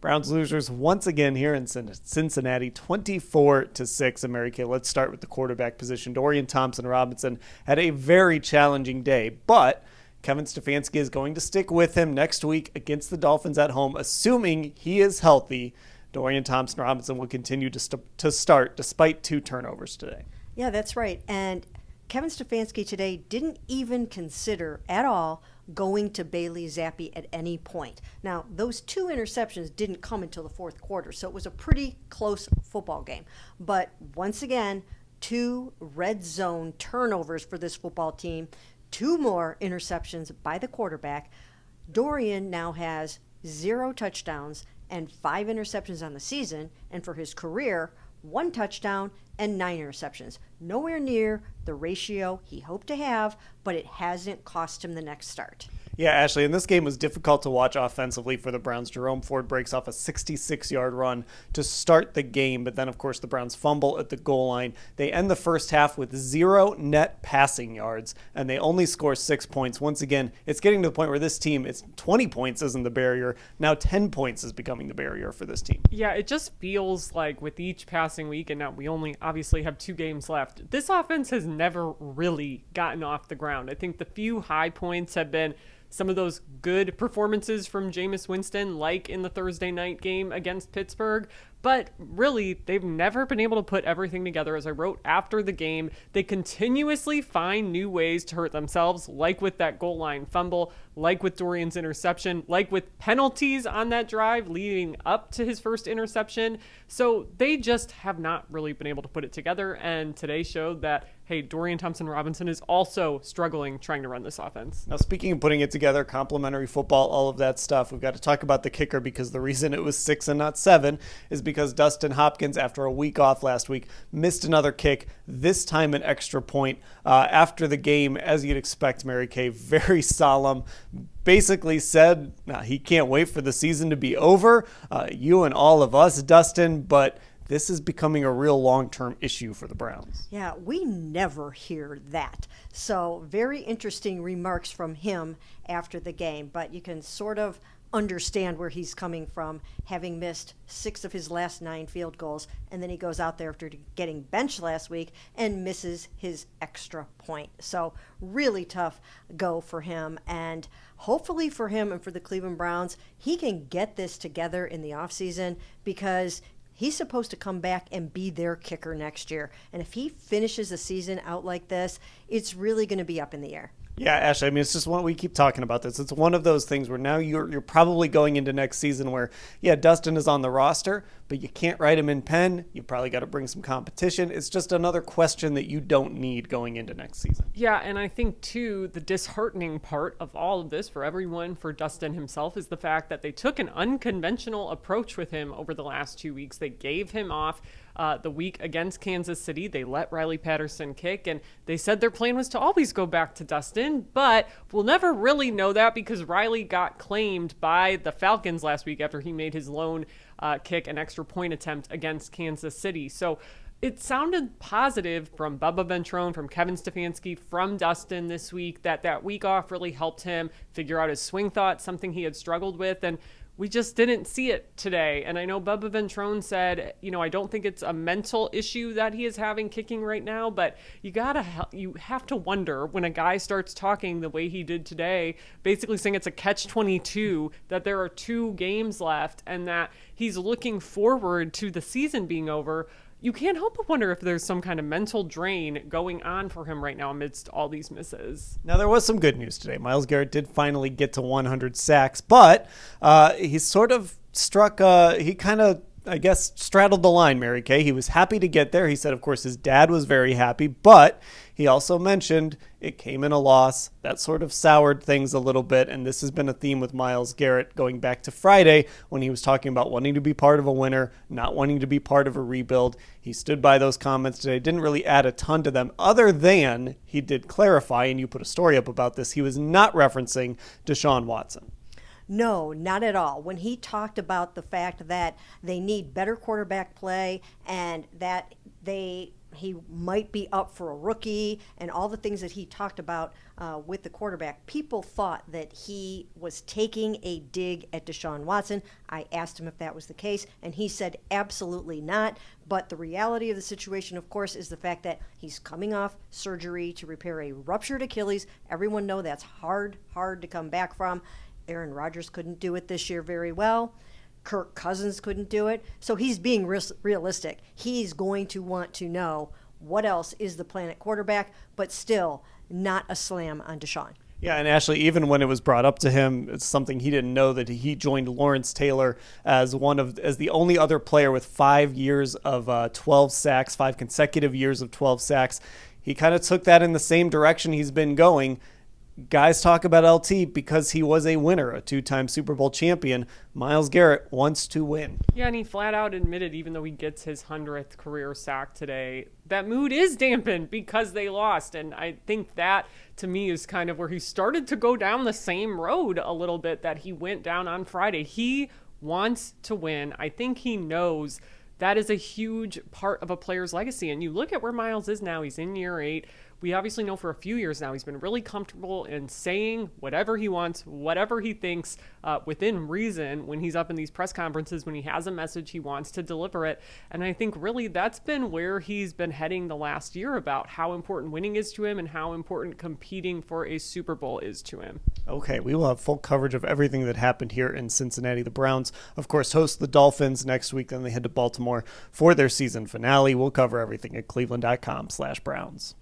Browns losers once again here in Cincinnati, 24-6. And Mary Kay, let's start with the quarterback position. Dorian Thompson-Robinson had a very challenging day, but Kevin Stefanski is going to stick with him next week against the Dolphins at home, assuming he is healthy. Dorian Thompson-Robinson will continue to start despite 2 turnovers today. Yeah, that's right. And Kevin Stefanski today didn't even consider at all going to Bailey Zappi at any point. Now, those 2 interceptions didn't come until the fourth quarter, so it was a pretty close football game. But once again, 2 red zone turnovers for this football team, 2 more interceptions by the quarterback. Dorian now has 0 touchdowns and 5 interceptions on the season, and for his career, 1 touchdown and 9 interceptions. Nowhere near the ratio he hoped to have, but it hasn't cost him the next start. Yeah, Ashley, and this game was difficult to watch offensively for the Browns. Jerome Ford breaks off a 66-yard run to start the game, but then, of course, the Browns fumble at the goal line. They end the first half with 0 net passing yards, and they only score 6 points. Once again, it's getting to the point where this team, it's 20 points isn't the barrier. Now 10 points is becoming the barrier for this team. Yeah, it just feels like with each passing week, and now we only obviously have 2 games left, this offense has never really gotten off the ground. I think the few high points have been some of those good performances from Jameis Winston, like in the Thursday night game against Pittsburgh. But really, they've never been able to put everything together. As I wrote after the game, they continuously find new ways to hurt themselves, like with that goal line fumble, like with Dorian's interception, like with penalties on that drive leading up to his first interception. So they just have not really been able to put it together. And today showed that, hey, Dorian Thompson-Robinson is also struggling trying to run this offense. Now, speaking of putting it together, complimentary football, all of that stuff, we've got to talk about the kicker, because the reason it was 6 and not 7 is because Dustin Hopkins, after a week off last week, missed another kick, this time an extra point. After the game, as you'd expect, Mary Kay, very solemn, basically said he can't wait for the season to be over. You and all of us, Dustin, but this is becoming a real long-term issue for the Browns. Yeah, we never hear that. So very interesting remarks from him after the game, but you can sort of understand where he's coming from, having missed 6 of his last 9 field goals, and then he goes out there after getting benched last week and misses his extra point. So really tough go for him, and hopefully for him and for the Cleveland Browns, he can get this together in the offseason, because he's supposed to come back and be their kicker next year. And if he finishes the season out like this, it's really going to be up in the air. Yeah, Ashley, I mean, it's just one, we keep talking about this. It's one of those things where now you're probably going into next season where, yeah, Dustin is on the roster, but you can't write him in pen. You probably got to bring some competition. It's just another question that you don't need going into next season. Yeah, and I think, too, the disheartening part of all of this for everyone, for Dustin himself, is the fact that they took an unconventional approach with him over the last 2 weeks. They gave him off the week against Kansas City. They let Riley Patterson kick, and they said their plan was to always go back to Dustin, but we'll never really know that because Riley got claimed by the Falcons last week after he made his lone kick, an extra point attempt against Kansas City. So it sounded positive from Bubba Ventrone, from Kevin Stefanski, from Dustin this week, that week off really helped him figure out his swing thought, something he had struggled with, and we just didn't see it today. And I know Bubba Ventrone said, I don't think it's a mental issue that he is having kicking right now, but you have to wonder when a guy starts talking the way he did today, basically saying it's a catch-22, that there are 2 games left and that he's looking forward to the season being over. You can't help but wonder if there's some kind of mental drain going on for him right now amidst all these misses. Now, there was some good news today. Myles Garrett did finally get to 100 sacks, but he sort of he kind of, I guess, straddled the line, Mary Kay. He was happy to get there. He said, of course, his dad was very happy, but he also mentioned it came in a loss. That sort of soured things a little bit, and this has been a theme with Myles Garrett going back to Friday when he was talking about wanting to be part of a winner, not wanting to be part of a rebuild. He stood by those comments today, didn't really add a ton to them other than he did clarify, and you put a story up about this, he was not referencing Deshaun Watson. No, not at all. When he talked about the fact that they need better quarterback play and that they he might be up for a rookie and all the things that he talked about with the quarterback, people thought that he was taking a dig at Deshaun Watson. I asked him if that was the case, and he said absolutely not. But the reality of the situation, of course, is the fact that he's coming off surgery to repair a ruptured Achilles. Everyone knows that's hard to come back from. Aaron Rodgers couldn't do it this year very well. Kirk Cousins couldn't do it. So he's being realistic. He's going to want to know what else is the plan at quarterback, but still not a slam on Deshaun. Yeah, and Ashley, even when it was brought up to him, it's something he didn't know, that he joined Lawrence Taylor as the only other player with 5 years of 12 sacks, 5 consecutive years of 12 sacks. He kind of took that in the same direction he's been going. Guys talk about LT because he was a winner, a 2-time Super Bowl champion. Myles Garrett wants to win. Yeah, and he flat out admitted, even though he gets his 100th career sack today, that mood is dampened because they lost. And I think that, to me, is kind of where he started to go down the same road a little bit that he went down on Friday. He wants to win. I think he knows that is a huge part of a player's legacy. And you look at where Myles is now. He's in year 8. We obviously know for a few years now he's been really comfortable in saying whatever he wants, whatever he thinks, within reason when he's up in these press conferences, when he has a message, he wants to deliver it. And I think really that's been where he's been heading the last year, about how important winning is to him and how important competing for a Super Bowl is to him. Okay, we will have full coverage of everything that happened here in Cincinnati. The Browns, of course, host the Dolphins next week. Then they head to Baltimore for their season finale. We'll cover everything at cleveland.com/Browns.